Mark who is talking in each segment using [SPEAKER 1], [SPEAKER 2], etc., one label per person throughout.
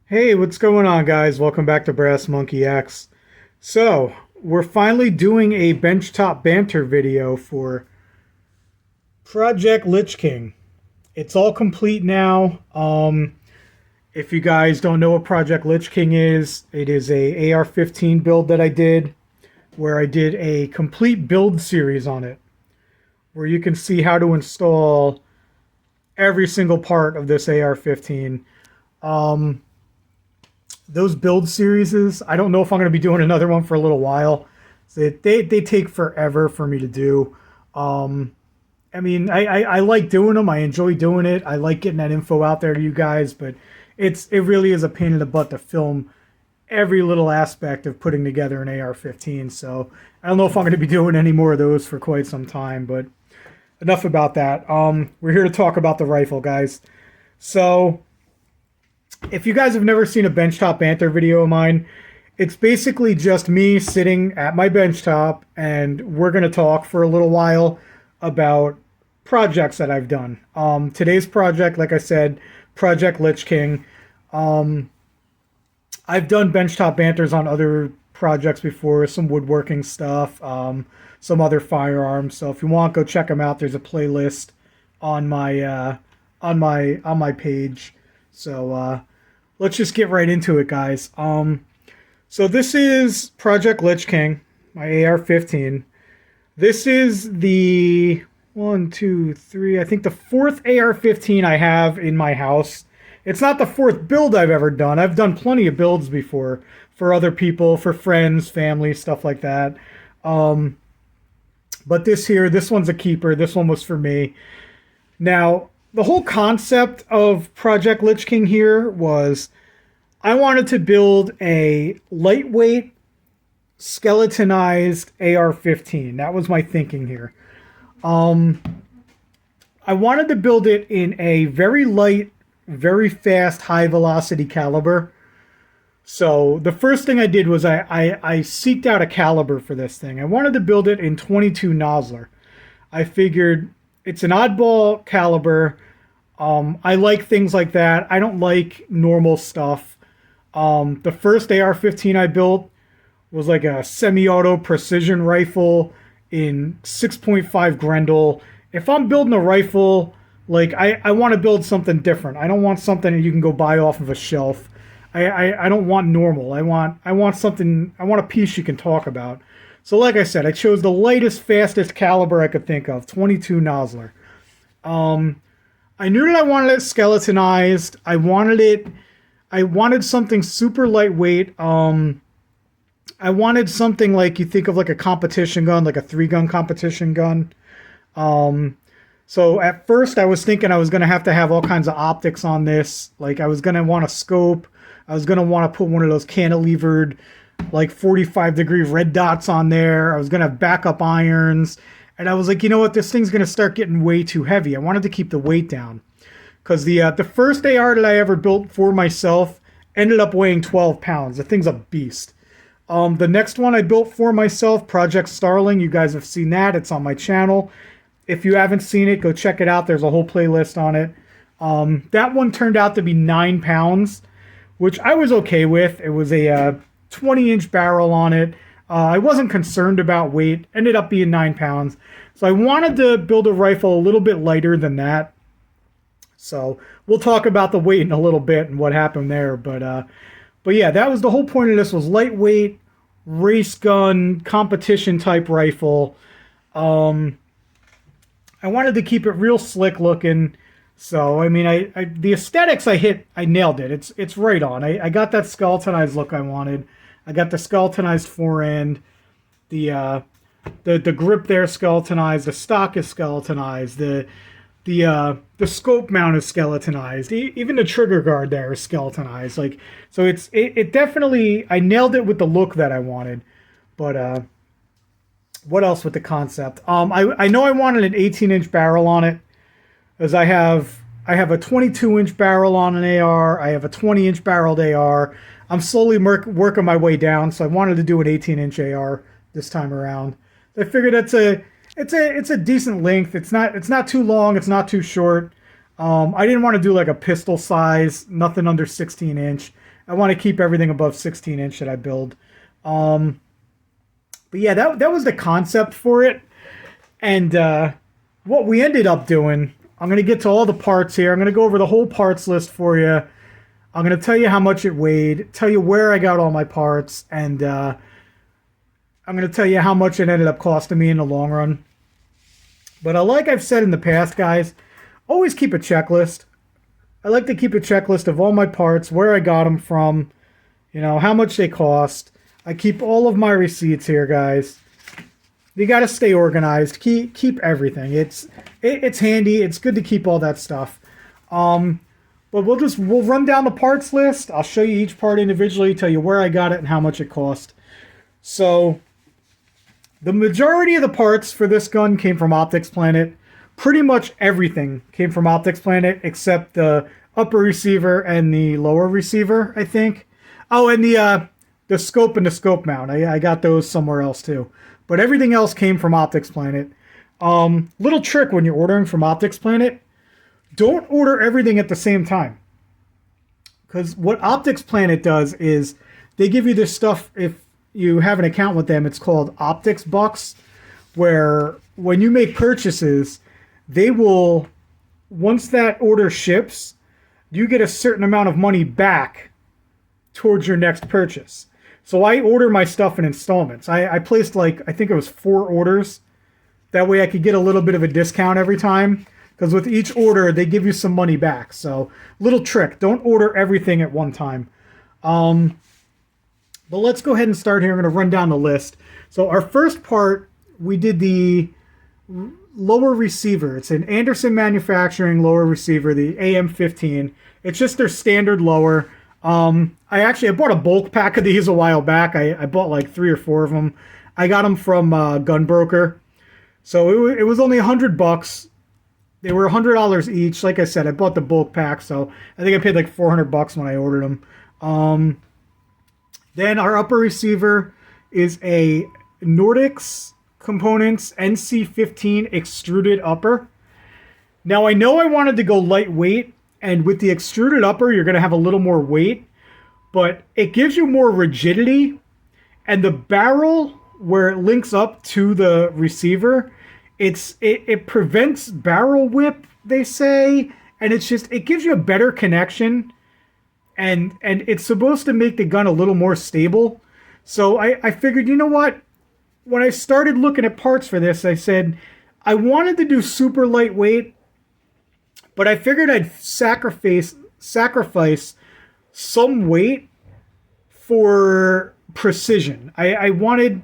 [SPEAKER 1] Hey, what's going on, guys? Welcome back to Brassmonke X. So, we're finally doing a BenchTop Banter video for Project Lich King. It's all complete now. If you guys don't know what Project Lich King is, it is a AR-15 build that I did, where I did a complete build series on it, where you can see how to install every single part of this AR-15. Those build series, I don't know if I'm going to be doing another one for a little while. So they take forever for me to do. Um, I like doing them. I enjoy doing it. I like getting that info out there to you guys, but it really is a pain in the butt to film every little aspect of putting together an AR-15. So I don't know if I'm going to be doing any more of those for quite some time, but enough about that. We're here to talk about the rifle, guys. So if you guys have never seen a benchtop banter video of mine, it's basically just me sitting at my benchtop and we're going to talk for a little while about projects that I've done. Today's project, like I said, Project Lich King. I've done benchtop banters on other projects before, some woodworking stuff, some other firearms. So if you want, go check them out. There's a playlist on my page. So let's just get right into it, guys. So this is Project Lich King, my AR-15. This is the one, two, three, I think the fourth AR-15 I have in my house. It's not the fourth build I've ever done. I've done plenty of builds before for other people, for friends, family, stuff like that. But this one's a keeper. This one was for me. Now, the whole concept of Project Lich King here was I wanted to build a lightweight, skeletonized AR-15. That was my thinking here. I wanted to build it in a very light, very fast, high velocity caliber. So the first thing I did was I seeked out a caliber for this thing. I wanted to build it in 22 Nosler. I figured it's an oddball caliber. I like things like that. I don't like normal stuff. The first AR-15 I built was like a semi-auto precision rifle in 6.5 Grendel. If I'm building a rifle, like I want to build something different. I don't want something that you can go buy off of a shelf. I don't want normal. I want something. I want a piece you can talk about. So like I said, I chose the lightest, fastest caliber I could think of, 22 Nosler. I knew that I wanted it skeletonized. I wanted something super lightweight. I wanted something like you think of like a competition gun, like a 3-gun competition gun. So at first I was thinking I was going to have all kinds of optics on this. Like I was going to want a scope. I was going to want to put one of those cantilevered like 45-degree red dots on there. I was going to have backup irons. And I was like, you know what? This thing's going to start getting way too heavy. I wanted to keep the weight down. Because the first AR that I ever built for myself ended up weighing 12 pounds. The thing's a beast. The next one I built for myself, Project Starling, you guys have seen that. It's on my channel. If you haven't seen it, go check it out. There's a whole playlist on it. That one turned out to be 9 pounds, which I was okay with. It was a 20-inch barrel on it. I wasn't concerned about weight. Ended up being 9 pounds. So I wanted to build a rifle a little bit lighter than that. So we'll talk about the weight in a little bit and what happened there. But yeah, that was the whole point of this, was lightweight, race gun, competition type rifle. I wanted to keep it real slick looking. So, I mean, the aesthetics I nailed it. It's right on. I got that skeletonized look I wanted. I got the skeletonized forend. The grip there skeletonized. The stock is skeletonized. The scope mount is skeletonized. Even the trigger guard there is skeletonized. Like, so it definitely, I nailed it with the look that I wanted. But what else with the concept? I know I wanted an 18-inch barrel on it, as I have a 22-inch barrel on an AR. I have a 20-inch barreled AR. I'm slowly working my way down, so I wanted to do an 18-inch AR this time around. I figured it's a decent length. It's not too long. It's not too short. I didn't want to do like a pistol size, nothing under 16 inch. I want to keep everything above 16 inch that I build. But yeah, that was the concept for it. And what we ended up doing, I'm going to get to all the parts here. I'm going to go over the whole parts list for you. I'm going to tell you how much it weighed, tell you where I got all my parts, and I'm going to tell you how much it ended up costing me in the long run. But like I've said in the past, guys, always keep a checklist. I like to keep a checklist of all my parts, where I got them from, you know, how much they cost. I keep all of my receipts here, guys. You got to stay organized. Keep everything. It's handy. It's good to keep all that stuff. But we'll run down the parts list. I'll show you each part individually, tell you where I got it and how much it cost. So the majority of the parts for this gun came from Optics Planet. Pretty much everything came from Optics Planet except the upper receiver and the lower receiver, I think. Oh, and the scope and the scope mount. I got those somewhere else too. But everything else came from Optics Planet. Little trick when you're ordering from Optics Planet, don't order everything at the same time. Because what Optics Planet does is they give you this stuff, if you have an account with them, it's called Optics Bucks, where when you make purchases, they will, once that order ships, you get a certain amount of money back towards your next purchase. So I order my stuff in installments. I placed I think it was 4 orders. That way I could get a little bit of a discount every time. Because with each order, they give you some money back. So, little trick. Don't order everything at one time. But let's go ahead and start here. I'm going to run down the list. So, our first part, we did the lower receiver. It's an Anderson Manufacturing lower receiver, the AM15. It's just their standard lower. I bought a bulk pack of these a while back. I bought like 3 or 4 of them. I got them from Gunbroker. So, it was only $100. They were $100 each. Like I said, I bought the bulk pack, so I think I paid like $400 when I ordered them. Then our upper receiver is a Nordics Components NC15 extruded upper. Now I know I wanted to go lightweight, and with the extruded upper, you're going to have a little more weight, but it gives you more rigidity, and the barrel where it links up to the receiver, it prevents barrel whip, they say, and it gives you a better connection, and it's supposed to make the gun a little more stable. So I figured, you know what? When I started looking at parts for this, I said I wanted to do super lightweight, but I figured I'd sacrifice some weight for precision. I wanted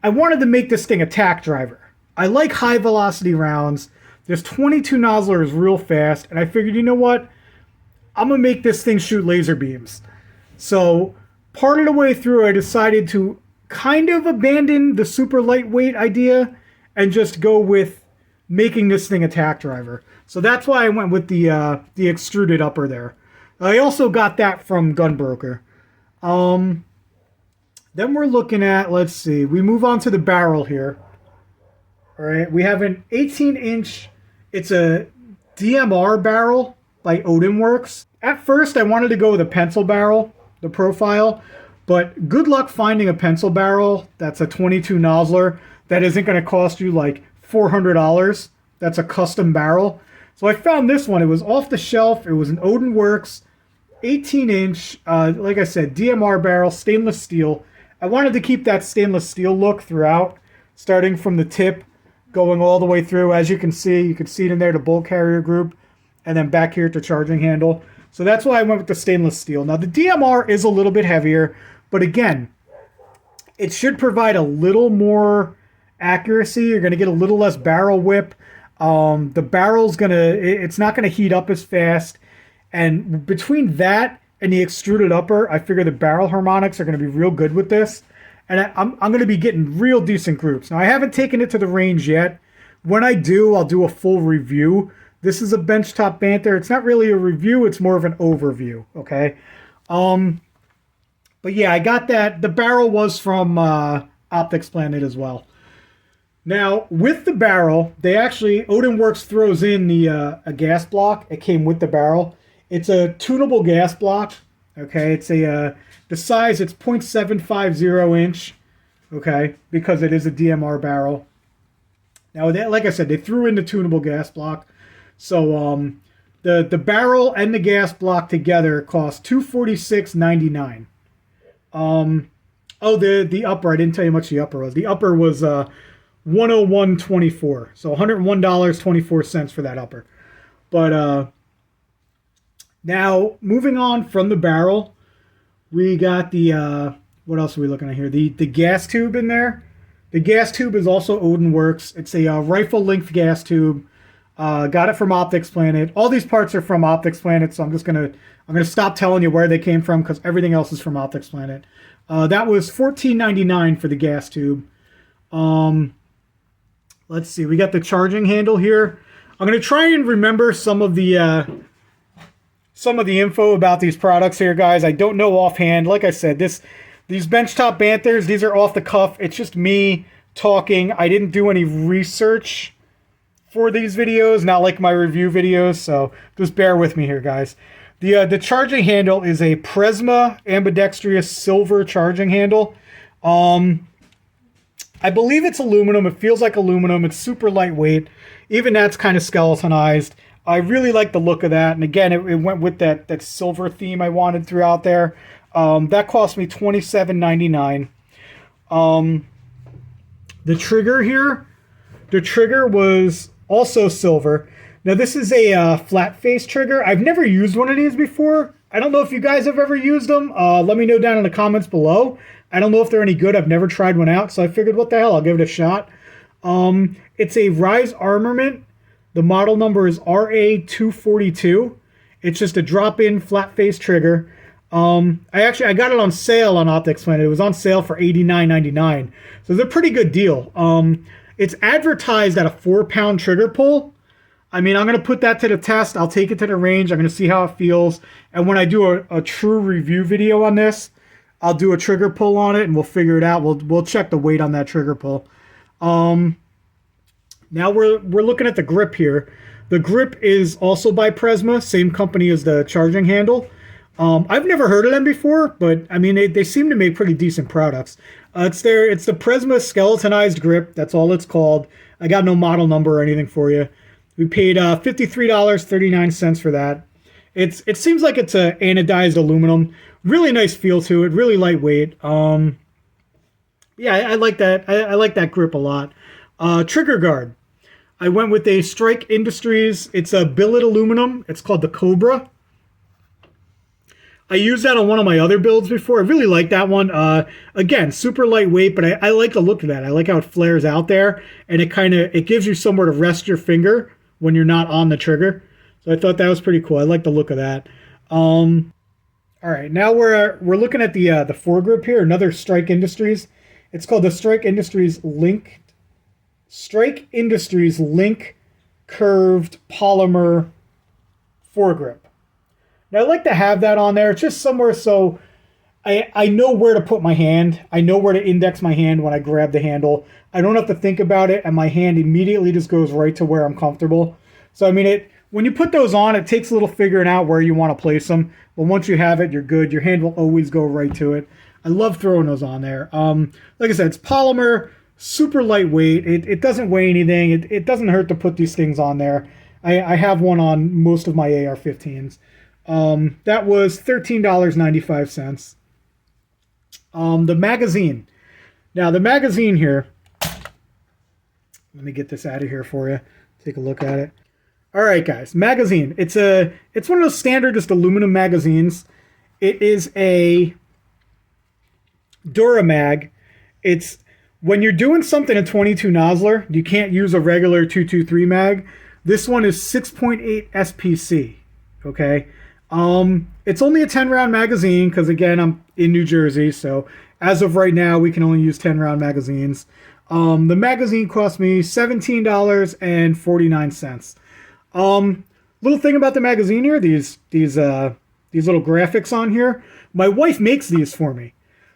[SPEAKER 1] to make this thing a tack driver. I like high velocity rounds. This 22 nozzler is real fast, and I figured, you know what? I'm going to make this thing shoot laser beams. So part of the way through, I decided to kind of abandon the super lightweight idea and just go with making this thing a tack driver. So that's why I went with the extruded upper there. I also got that from Gunbroker. Then we're looking at, let's see, we move on to the barrel here. All right, we have an 18-inch, it's a DMR barrel by Odinworks. At first, I wanted to go with a pencil barrel, the profile, but good luck finding a pencil barrel that's a 22 nozzler that isn't going to cost you like $400. That's a custom barrel. So I found this one. It was off the shelf. It was an Odinworks 18-inch, like I said, DMR barrel, stainless steel. I wanted to keep that stainless steel look throughout, starting from the tip, going all the way through. As you can see it in there, the bolt carrier group, and then back here at the charging handle. So that's why I went with the stainless steel. Now the DMR is a little bit heavier, but again, it should provide a little more accuracy. You're going to get a little less barrel whip. The barrel's it's not going to heat up as fast. And between that and the extruded upper, I figure the barrel harmonics are going to be real good with this. And I'm going to be getting real decent groups. Now, I haven't taken it to the range yet. When I do, I'll do a full review. This is a BenchTop Banter. It's not really a review. It's more of an overview, okay? But yeah, I got that. The barrel was from Optics Planet as well. Now, with the barrel, Odinworks throws in a gas block. It came with the barrel. It's a tunable gas block. Okay, it's the size, it's .750 inch. Okay, because it is a DMR barrel. Now, like I said, they threw in the tunable gas block. So the barrel and the gas block together cost $246.99. Oh, the upper, I didn't tell you how much the upper was. The upper was $101.24. So $101.24 for that upper. But now, moving on from the barrel, we got the, what else are we looking at here? The gas tube in there. The gas tube is also Odin Works. It's a rifle length gas tube. Got it from Optics Planet. All these parts are from Optics Planet, so I'm gonna stop telling you where they came from because everything else is from Optics Planet. That was $14.99 for the gas tube. Let's see. We got the charging handle here. I'm gonna try and remember some of the info about these products here, guys. I don't know offhand. Like I said, these benchtop banters, these are off the cuff. It's just me talking. I didn't do any research for these videos, not like my review videos, so just bear with me here, guys. The charging handle is a Prisma ambidextrous silver charging handle. I believe it's aluminum. It feels like aluminum. It's super lightweight. Even that's kind of skeletonized. I really like the look of that. And again, it went with that silver theme I wanted throughout there. That cost me $27.99. The trigger here, the trigger was also silver. Now this is a flat face trigger. I've never used one of these before. I don't know if you guys have ever used them. Let me know down in the comments below. I don't know if they're any good. I've never tried one out, so I figured, what the hell, I'll give it a shot. It's a Rise Armament. The model number is RA242. It's just a drop-in flat face trigger. I got it on sale on Optics Planet. It was on sale for $89.99. So it's a pretty good deal. It's advertised at a 4-pound trigger pull. I mean, I'm going to put that to the test. I'll take it to the range. I'm going to see how it feels. And when I do a true review video on this, I'll do a trigger pull on it and we'll figure it out. We'll check the weight on that trigger pull. Now we're looking at the grip here. The grip is also by Prisma, same company as the charging handle. I've never heard of them before, but I mean, they seem to make pretty decent products. It's the Prisma skeletonized grip. That's all it's called. I got no model number or anything for you. We paid $53.39 for that. It seems like it's a anodized aluminum. Really nice feel to it. Really lightweight. Yeah, I like that. I like that grip a lot. Trigger guard. I went with a Strike Industries. It's a billet aluminum. It's called the Cobra. I used that on one of my other builds before. I really like that one. Again, super lightweight, but I like the look of that. I like how it flares out there, and it gives you somewhere to rest your finger when you're not on the trigger. So I thought that was pretty cool. I like the look of that. All right, now we're looking at the foregrip here. Another Strike Industries. It's called the Strike Industries Link Curved Polymer Foregrip. Now, I like to have that on there. It's just somewhere so I know where to put my hand. I know where to index my hand when I grab the handle. I don't have to think about it, and my hand immediately just goes right to where I'm comfortable. So, I mean, when you put those on, it takes a little figuring out where you want to place them. But once you have it, you're good. Your hand will always go right to it. I love throwing those on there. Like I said, it's polymer, super lightweight. It doesn't weigh anything. It doesn't hurt to put these things on there. I have one on most of my AR-15s. That was $13.95. The magazine. Now, the magazine here, let me get this out of here for you. Take a look at it. All right, guys, magazine. It's one of those standard just aluminum magazines. It is a Duramag. It's when you're doing something at 22 Nosler, you can't use a regular 223 mag. This one is 6.8 SPC. Okay. It's only a 10-round magazine because, again, I'm in New Jersey, so as of right now, we can only use 10-round magazines. The magazine cost me $17.49. Little thing about the magazine here, these little graphics on here. My wife makes these for me.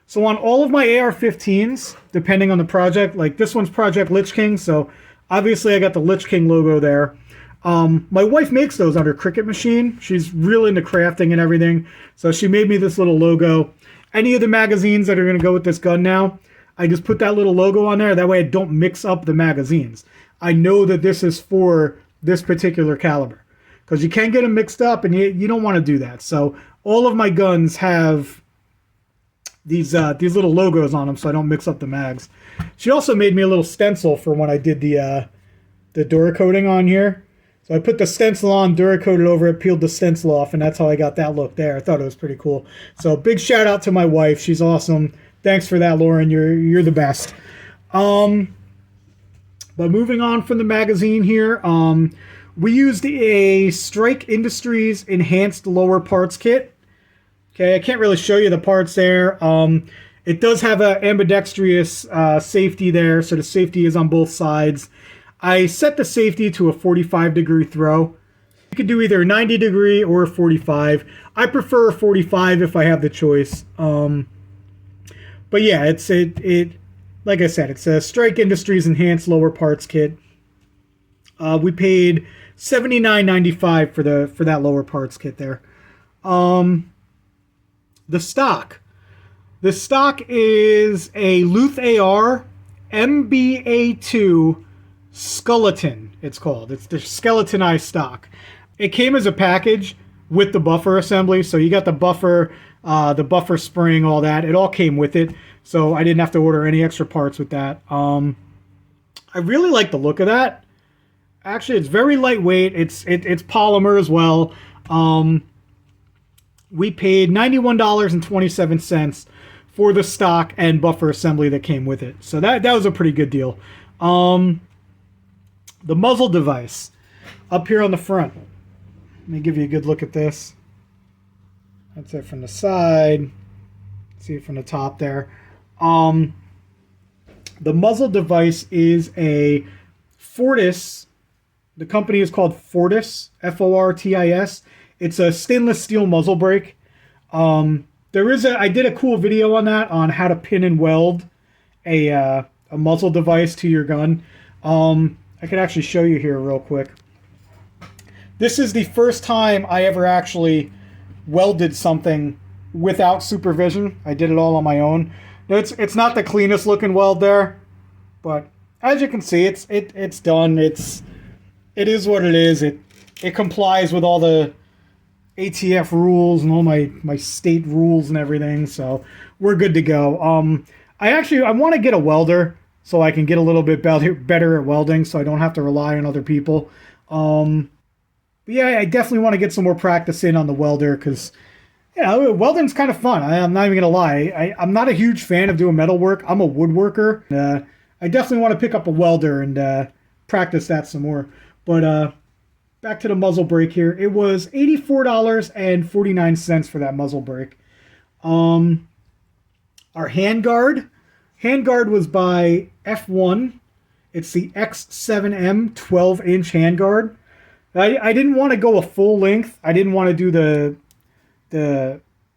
[SPEAKER 1] So on all of my AR-15s, depending on the project, like this one's Project Lich King, so obviously I got the Lich King logo there. My wife makes those on her Cricut machine. She's real into crafting and everything. So she made me this little logo. Any of the magazines that are going to go with this gun now, I just put that little logo on there. That way I don't mix up the magazines. I know that this is for this particular caliber. Because you can get them mixed up, and you don't want to do that. So all of my guns have these little logos on them, so I don't mix up the mags. She also made me a little stencil for when I did the Duracoating on here. So I put the stencil on, Duracoated over it, peeled the stencil off, and that's how I got that look there. I thought it was pretty cool. So big shout out to my wife. She's awesome. Thanks for that, Lauren. You're the best. But moving on from the magazine here, we used a Strike Industries enhanced lower parts kit. Okay, I can't really show you the parts there. It does have an ambidextrous safety there, so the safety is on both sides. I set the safety to a 45-degree throw. You could do either a 90-degree or a 45. I prefer a 45 if I have the choice. But yeah, it like I said, it's a Strike Industries enhanced lower parts kit. We paid $79.95 for that lower parts kit there. The stock is a Luth AR MBA2 Skeleton. It's called. It's the skeletonized stock. It came as a package with the buffer assembly, so you got the buffer spring, all that. It all came with it, so I didn't have to order any extra parts with that. I really like the look of that. Actually, it's very lightweight. It's polymer as well. We paid $91.27 for the stock and buffer assembly that came with it. So that was a pretty good deal. The muzzle device up here on the front. Let me give you a good look at this. That's it from the side. See it from the top there. The muzzle device is a Fortis. The company is called Fortis, Fortis. It's a stainless steel muzzle brake. I did a cool video on that, on how to pin and weld a muzzle device to your gun. I could actually show you here real quick. This is the first time I ever actually welded something without supervision. I did it all on my own. It's not the cleanest looking weld there, but as you can see, it's done. It is what it is. It complies with all the ATF rules and all my state rules and everything, so we're good to go. I want to get a welder so I can get a little bit better at welding, so I don't have to rely on other people. But yeah, I definitely want to get some more practice in on the welder, because welding's kind of fun. I'm not even gonna lie. I'm not a huge fan of doing metal work. I'm a woodworker. I definitely want to pick up a welder and practice that some more. But back to the muzzle brake here. It was $84.49 for that muzzle brake. Our handguard was by F1. It's the X7M 12-inch handguard. I didn't want to go a full length. I didn't want to do the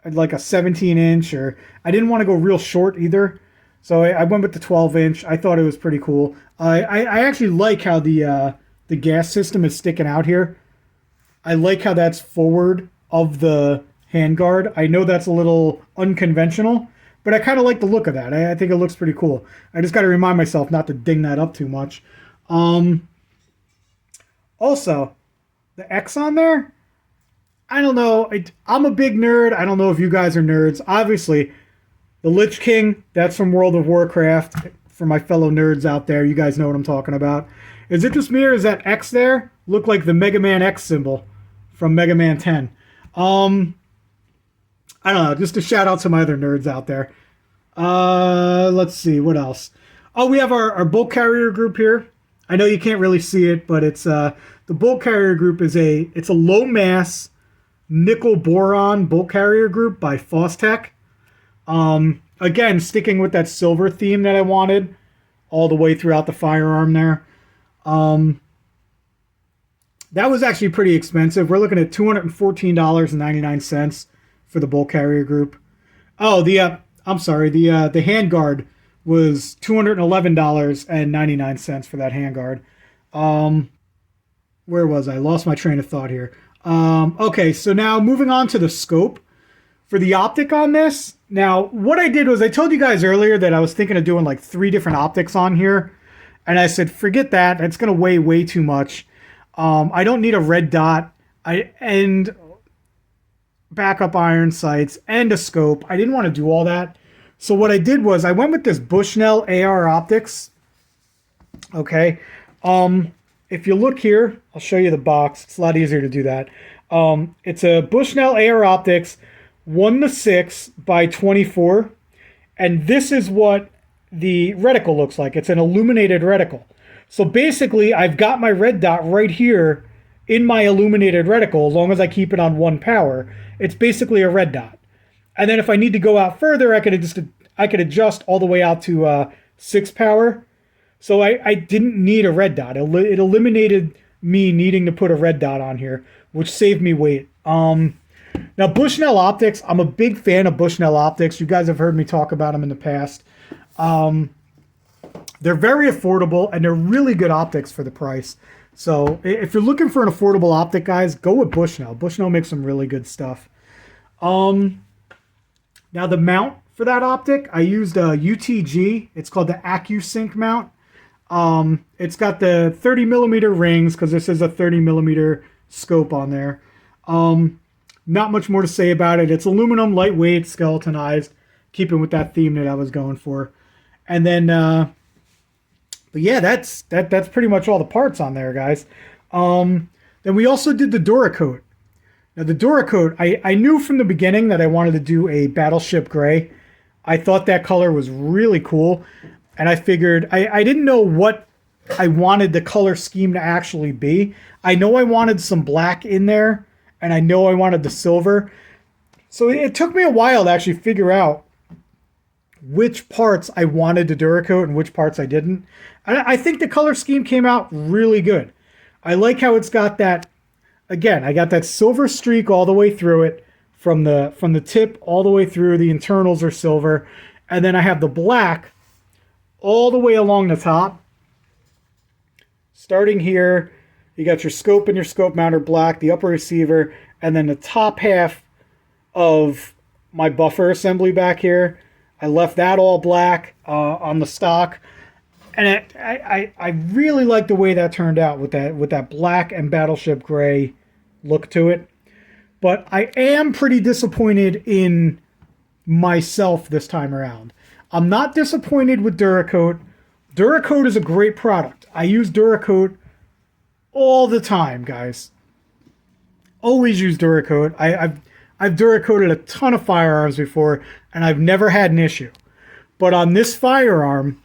[SPEAKER 1] like a 17-inch, or I didn't want to go real short either. So I went with the 12-inch. I thought it was pretty cool. I actually like how the gas system is sticking out here. I like how that's forward of the handguard. I know that's a little unconventional, but I kind of like the look of that. I think it looks pretty cool. I just got to remind myself not to ding that up too much. Also, the X on there, I don't know. I'm a big nerd. I don't know if you guys are nerds. Obviously, the Lich King, that's from World of Warcraft. For my fellow nerds out there, you guys know what I'm talking about. Is it just me, or does that X there look like the Mega Man X symbol from Mega Man 10? I don't know. Just a shout out to my other nerds out there. Let's see. What else? Oh, we have our bolt carrier group here. I know you can't really see it, but it's the bolt carrier group is a low mass nickel boron bolt carrier group by Fostech. Again, sticking with that silver theme that I wanted all the way throughout the firearm there. That was actually pretty expensive. We're looking at $214.99 for the bolt carrier group. Oh, the handguard was $211.99 for that handguard. where was I? Lost my train of thought here. Okay, so now moving on to the scope for the optic on this. Now, what I did was I told you guys earlier that I was thinking of doing like 3 different optics on here. And I said, forget that. It's going to weigh way too much. I don't need a red dot and backup iron sights and a scope. I didn't want to do all that. So what I did was I went with this Bushnell AR optics. Okay. If you look here, I'll show you the box. It's a lot easier to do that. It's a Bushnell AR optics 1:6 by 24. And this is what the reticle looks like. It's an illuminated reticle. So basically, I've got my red dot right here in my illuminated reticle. As long as I keep it on 1 power, it's basically a red dot. And then if I need to go out further, I could adjust all the way out to 6 power. So I didn't need a red dot. It eliminated me needing to put a red dot on here, which saved me weight. Now, Bushnell optics, I'm a big fan of Bushnell optics. You guys have heard me talk about them in the past. They're very affordable, and they're really good optics for the price. So if you're looking for an affordable optic, guys, go with Bushnell. Bushnell makes some really good stuff. Now, the mount for that optic, I used a UTG. It's called the AccuSync mount. It's got the 30 millimeter rings because this is a 30 millimeter scope on there. Not much more to say about it. It's aluminum, lightweight, skeletonized, keeping with that theme that I was going for. And then, but yeah, that's pretty much all the parts on there, guys. Then we also did the Duracoat. Now the Duracoat, I knew from the beginning that I wanted to do a Battleship Gray. I thought that color was really cool. And I figured, I didn't know what I wanted the color scheme to actually be. I know I wanted some black in there, and I know I wanted the silver. So it took me a while to actually figure out which parts I wanted to Duracoat and which parts I didn't. I think the color scheme came out really good. I like how it's got that, again, I got that silver streak all the way through it, from the tip all the way through. The internals are silver. And then I have the black all the way along the top. Starting here, you got your scope and your scope mounter black, the upper receiver, and then the top half of my buffer assembly back here. I left that all black on the stock. And I really like the way that turned out with that black and Battleship Gray look to it. But I am pretty disappointed in myself this time around. I'm not disappointed with Duracoat. Duracoat is a great product. I use Duracoat all the time, guys. Always use Duracoat. I've Duracoated a ton of firearms before, and I've never had an issue. But on this firearm,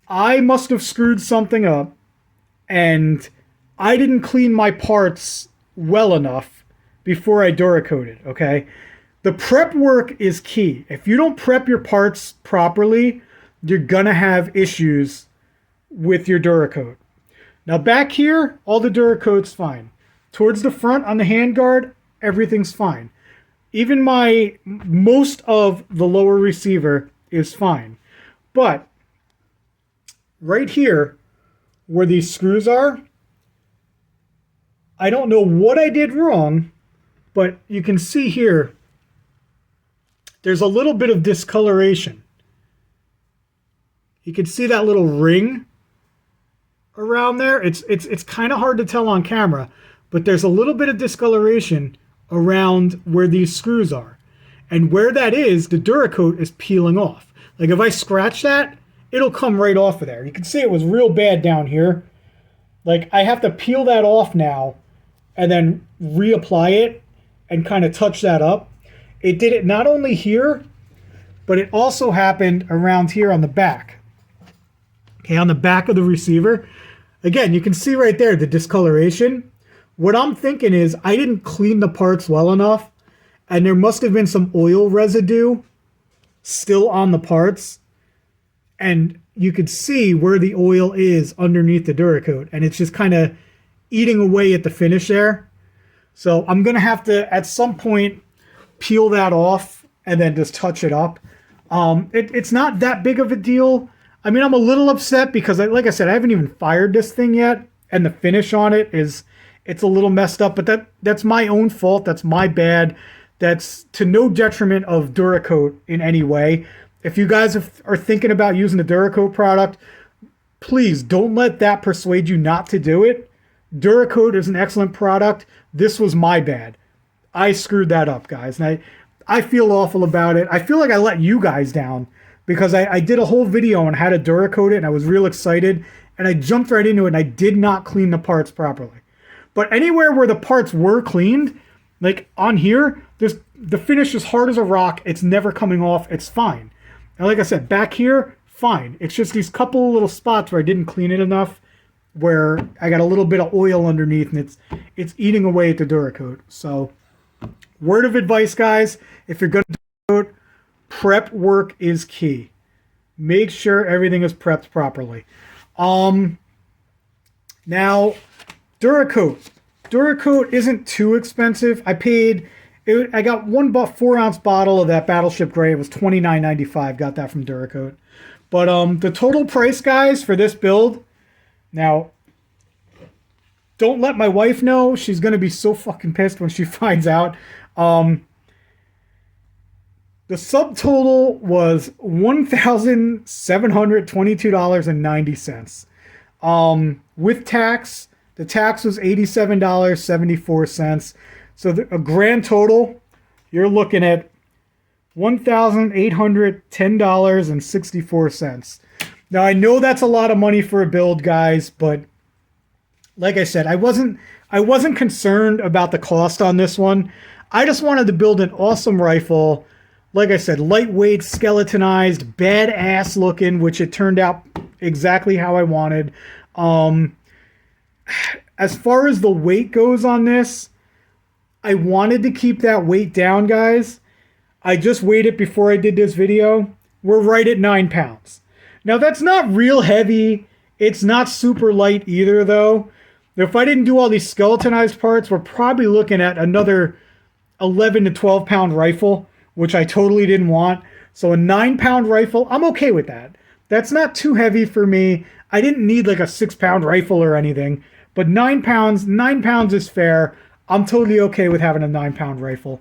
[SPEAKER 1] I must have screwed something up, and I didn't clean my parts well enough before I Duracoated, okay? The prep work is key. If you don't prep your parts properly, you're going to have issues with your Duracoat. Now back here, all the Duracoat's fine. Towards the front on the handguard, everything's fine. Even most of the lower receiver is fine. But right here, where these screws are, I don't know what I did wrong, but you can see here, there's a little bit of discoloration. You can see that little ring around there. It's kind of hard to tell on camera, but there's a little bit of discoloration around where these screws are. And where that is, the Duracoat is peeling off. Like if I scratch that, it'll come right off of there. You can see it was real bad down here. Like I have to peel that off now and then reapply it and kind of touch that up. It did it not only here, but it also happened around here on the back. Okay, on the back of the receiver. Again, you can see right there the discoloration. What I'm thinking is I didn't clean the parts well enough, and there must have been some oil residue still on the parts. And you could see where the oil is underneath the Duracoat, and it's just kind of eating away at the finish there. So I'm going to have to, at some point, peel that off and then just touch it up. It's not that big of a deal. I mean, I'm a little upset because, like I said, I haven't even fired this thing yet, and the finish on it it's a little messed up, but that's my own fault. That's my bad. That's to no detriment of Duracoat in any way. If you guys are thinking about using the Duracoat product, please don't let that persuade you not to do it. Duracoat is an excellent product. This was my bad. I screwed that up, guys. And I feel awful about it. I feel like I let you guys down because I did a whole video on how to Duracoat it, and I was real excited, and I jumped right into it, and I did not clean the parts properly. But anywhere where the parts were cleaned, like on here, the finish is hard as a rock. It's never coming off. It's fine. And like I said, back here, fine. It's just these couple little spots where I didn't clean it enough, where I got a little bit of oil underneath, and it's eating away at the Duracoat. So, word of advice, guys, if you're going to Duracoat, prep work is key. Make sure everything is prepped properly. Now, Duracoat. Duracoat isn't too expensive. I got one 4-ounce bottle of that Battleship Gray. It was $29.95. Got that from Duracoat. But the total price, guys, for this build, now, don't let my wife know. She's going to be so fucking pissed when she finds out. The subtotal was $1,722.90. With tax, the tax was $87.74. So a grand total, you're looking at $1,810.64. Now, I know that's a lot of money for a build, guys, but like I said, I wasn't concerned about the cost on this one. I just wanted to build an awesome rifle. Like I said, lightweight, skeletonized, badass looking, which it turned out exactly how I wanted. As far as the weight goes on this, I wanted to keep that weight down, guys. I just weighed it before I did this video. We're right at 9 pounds. Now, that's not real heavy. It's not super light either, though. If I didn't do all these skeletonized parts, we're probably looking at another 11 to 12 pound rifle, which I totally didn't want. So a 9-pound rifle, I'm okay with that. That's not too heavy for me. I didn't need like a 6-pound rifle or anything, but 9 pounds is fair. I'm totally okay with having a 9-pound rifle.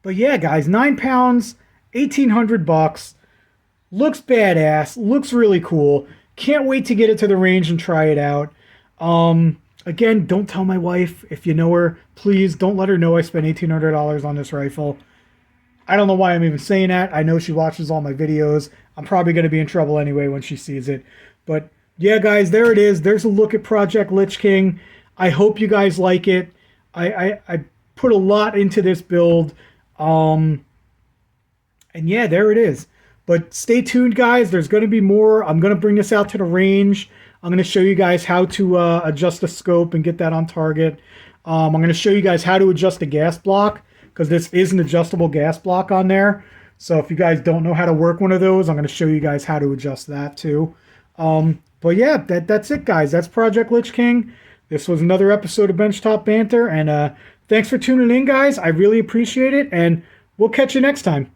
[SPEAKER 1] But yeah, guys, 9 pounds, $1,800. Looks badass. Looks really cool. Can't wait to get it to the range and try it out. Again, don't tell my wife. If you know her, please don't let her know I spent $1,800 on this rifle. I don't know why I'm even saying that. I know she watches all my videos. I'm probably going to be in trouble anyway when she sees it. But yeah, guys, there it is. There's a look at Project Lich King. I hope you guys like it. I put a lot into this build. And yeah, there it is. But stay tuned, guys. There's going to be more. I'm going to bring this out to the range. I'm going to show you guys how to adjust the scope and get that on target. I'm going to show you guys how to adjust the gas block, because this is an adjustable gas block on there. So if you guys don't know how to work one of those, I'm going to show you guys how to adjust that too. But yeah, that's it, guys. That's Project Lich King. This was another episode of BenchTop Banter. And thanks for tuning in, guys. I really appreciate it. And we'll catch you next time.